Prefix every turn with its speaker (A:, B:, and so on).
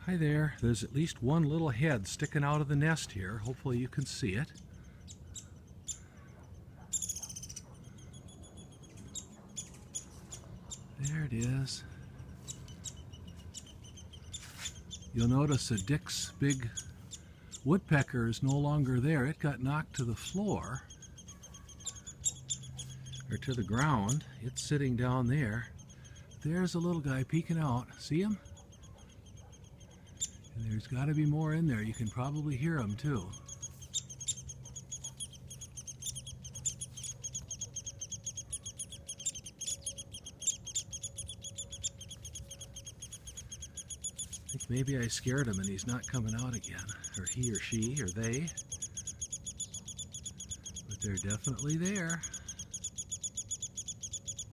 A: Hi there. There's at least one little head sticking out of the nest here. Hopefully you can see it. There it is. You'll notice that Dick's big woodpecker is no longer there. It got knocked to the floor, or to the ground. It's sitting down there. There's a little guy peeking out. See him? And there's got to be more in there. You can probably hear him too. I think maybe I scared him and he's not coming out again. Or he or she or they. But they're definitely there.